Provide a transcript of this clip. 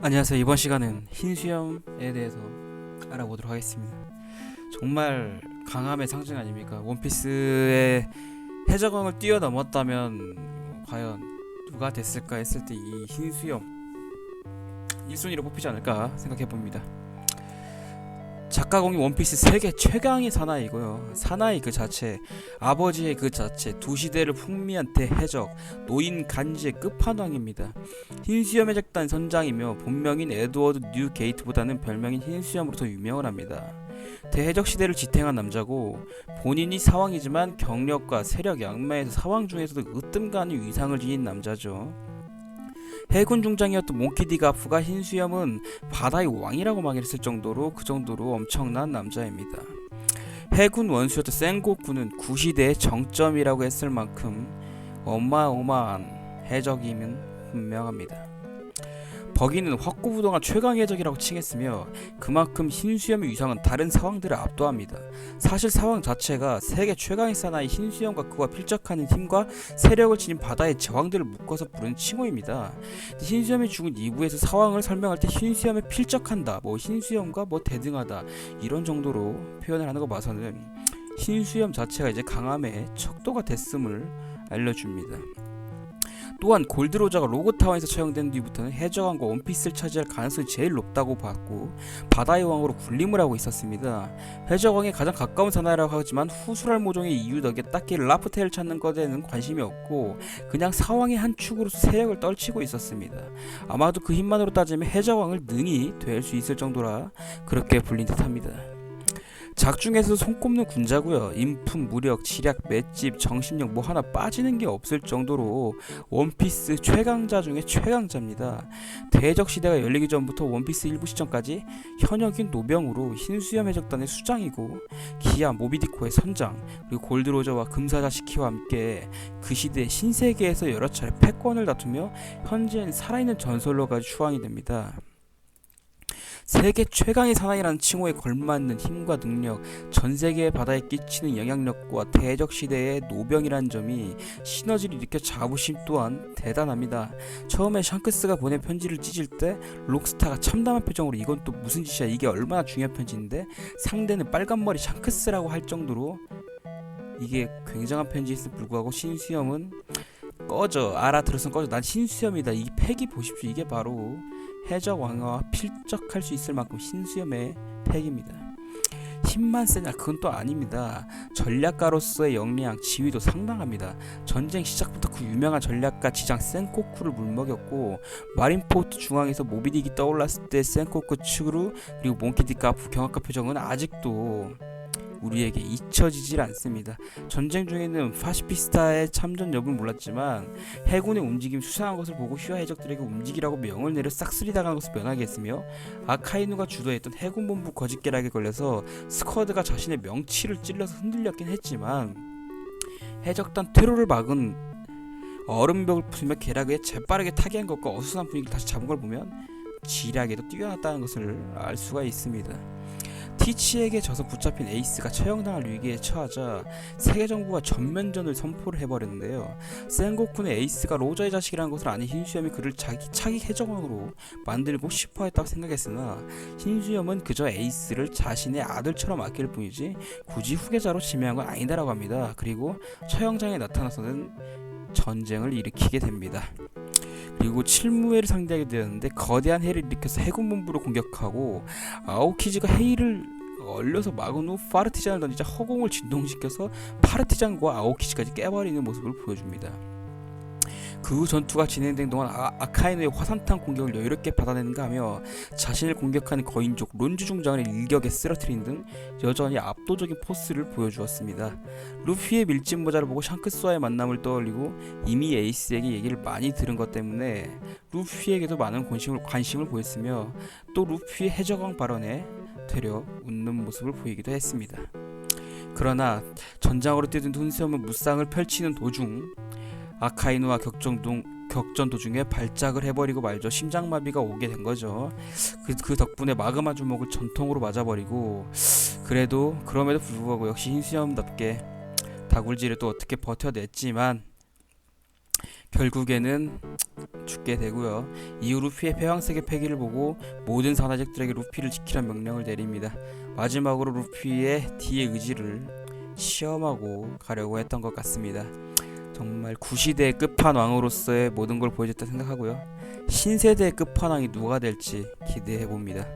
안녕하세요. 이번 시간은 흰수염에 대해서 알아보도록 하겠습니다. 정말 강함의 상징 아닙니까? 원피스의 해적왕을 뛰어넘었다면 과연 누가 됐을까 했을 때 이 흰수염 1순위로 뽑히지 않을까 생각해봅니다. 작가공이 원피스 세계 최강의 사나이고요. 사나이 그 자체, 아버지의 그 자체, 두 시대를 풍미한 대해적, 노인 간지의 끝판왕입니다. 흰수염 해적단 선장이며 본명인 에드워드 뉴 게이트보다는 별명인 흰수염으로 더 유명을 합니다. 대해적 시대를 지탱한 남자고 본인이 사왕이지만 경력과 세력 양면에서 사왕 중에서도 으뜸가는 위상을 지닌 남자죠. 해군 중장이었던 몽키 디 가프가 흰수염은 바다의 왕이라고 말했을 정도로 그 정도로 엄청난 남자입니다. 해군 원수였던 센고쿠는 구시대의 정점이라고 했을 만큼 어마어마한 해적임은 분명합니다. 버기는 확고부동한 최강 해적이라고 칭했으며 그만큼 흰수염의 위상은 다른 사왕들을 압도합니다. 사실 사왕 자체가 세계 최강의 사나이 흰수염과 그와 필적하는 힘과 세력을 지닌 바다의 제왕들을 묶어서 부르는 칭호입니다. 흰수염이 죽은 2부에서 사왕을 설명할 때 흰수염에 필적한다, 흰수염과 대등하다 이런 정도로 표현을 하는 거 봐서는 흰수염 자체가 이제 강함의 척도가 됐음을 알려줍니다. 또한 골드로저가 로그타워에서 처형된 뒤부터는 해적왕과 원피스를 차지할 가능성이 제일 높다고 봤고 바다의 왕으로 군림을 하고 있었습니다. 해적왕에 가장 가까운 사나이라고 하지만 후술할 모종의 이유 덕에 딱히 라프텔을 찾는 것에는 관심이 없고 그냥 사왕의 한 축으로서 세력을 떨치고 있었습니다. 아마도 그 힘만으로 따지면 해적왕을 능히 될 수 있을 정도라 그렇게 불린 듯합니다. 작중에서도 손꼽는 군자고요. 인품, 무력, 지략, 맷집, 정신력 하나 빠지는 게 없을 정도로 원피스 최강자 중에 최강자입니다. 대적 시대가 열리기 전부터 원피스 일부 시점까지 현역인 노병으로 흰수염 해적단의 수장이고 기아 모비디코의 선장 그리고 골드로저와 금사자 시키와 함께 그 시대 신세계에서 여러 차례 패권을 다투며 현재는 살아있는 전설로까지 추앙이 됩니다. 세계 최강의 사나이라는 칭호에 걸맞는 힘과 능력, 전 세계의 바다에 끼치는 영향력과 대적 시대의 노병이라는 점이 시너지를 일으켜 자부심 또한 대단합니다. 처음에 샹크스가 보낸 편지를 찢을 때 록스타가 참담한 표정으로 이건 또 무슨 짓이야, 이게 얼마나 중요한 편지인데 상대는 빨간머리 샹크스라고 할 정도로 이게 굉장한 편지였음에도 불구하고 신수염은 꺼져, 알아들었으면 꺼져, 난 신수염이다, 이 팩이 보십시오, 이게 바로 해적 왕화와 필적할 수 있을 만큼 흰수염의 팩입니다. 힘만 세냐, 그건 또 아닙니다. 전략가로서의 역량, 지위도 상당합니다. 전쟁 시작부터 그 유명한 전략가 지장 센코쿠를 물먹였고 마린포트 중앙에서 모비딕이 떠올랐을 때 센코쿠 측으로 그리고 몽키 디 가프 경악한 표정은 아직도 우리에게 잊혀지질 않습니다. 전쟁 중에는 파시피스타의 참전 여부는 몰랐지만 해군의 움직임 수상한 것을 보고 휘하 해적들에게 움직이라고 명을 내려 싹쓸이 당한 것을 면하게 했으며 아카이누가 주도했던 해군본부 거짓계략에 걸려서 스쿼드가 자신의 명치를 찔러서 흔들렸긴 했지만 해적단 퇴로를 막은 얼음벽을 부수며 계략에 재빠르게 타개한 것과 어수선한 분위기를 다시 잡은 걸 보면 지략에도 뛰어났다는 것을 알 수가 있습니다. 티치에게 져서 붙잡힌 에이스가 처형당할 위기에 처하자 세계 정부가 전면전을 선포를 해버렸는데요. 센고쿠는 에이스가 로저의 자식이라는 것을 아닌 흰수염이 그를 자기 차기 해적왕으로 만들고 싶어했다고 생각했으나 흰수염은 그저 에이스를 자신의 아들처럼 아낄 뿐이지 굳이 후계자로 지명한 건 아니다라고 합니다. 그리고 처형장에 나타나서는 전쟁을 일으키게 됩니다. 그리고 칠무회를 상대하게 되었는데 거대한 해를 일으켜서 해군본부를 공격하고 아오키즈가 해일을 얼려서 막은 후 파르티잔을 던지자 허공을 진동시켜서 파르티잔과 아오키즈까지 깨버리는 모습을 보여줍니다. 그 전투가 진행된 동안 아카이누의 화산탄 공격을 여유롭게 받아내는가 하며 자신을 공격하는 거인족 론주 중장을 일격에 쓰러뜨린 등 여전히 압도적인 포스를 보여주었습니다. 루피의 밀짚 모자를 보고 샹크스와의 만남을 떠올리고 이미 에이스에게 얘기를 많이 들은 것 때문에 루피에게도 많은 관심을 보였으며 또 루피의 해적왕 발언에 되려 웃는 모습을 보이기도 했습니다. 그러나 전장으로 뛰어든 흰수염은 무쌍을 펼치는 도중 아카이누와 격전 도중에 발작을 해버리고 말죠. 심장마비가 오게 된 거죠. 그 덕분에 마그마 주먹을 전통으로 맞아버리고 그럼에도 불구하고 역시 흰수염답게 다굴지를 또 어떻게 버텨냈지만 결국에는 죽게 되고요. 이후 루피의 패왕색의 패기를 보고 모든 사나이족들에게 루피를 지키라는 명령을 내립니다. 마지막으로 루피의 D의 의지를 시험하고 가려고 했던 것 같습니다. 정말 구시대의 끝판왕으로서의 모든 걸 보여줬다 생각하고요. 신세대의 끝판왕이 누가 될지 기대해 봅니다.